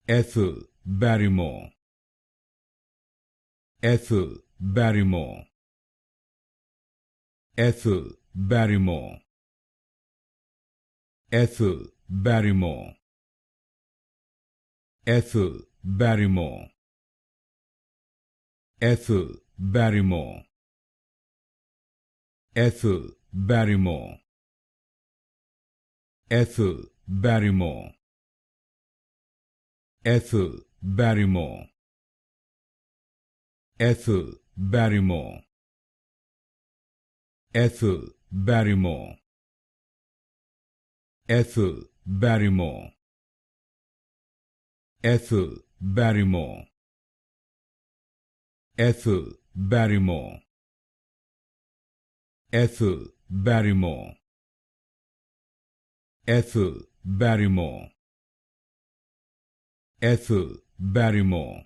Ethel Barrymore. Ethel Barrymore. Ethel Barrymore. Ethel Barrymore. Ethel Barrymore. Ethel Barrymore. Ethel Barrymore. Ethel Barrymore. Ethel Barrymore. Ethel Barrymore. Ethel Barrymore. Ethel Barrymore. Ethel Barrymore. Ethel Barrymore. Ethel Barrymore. Ethel Barrymore. Ethel Barrymore.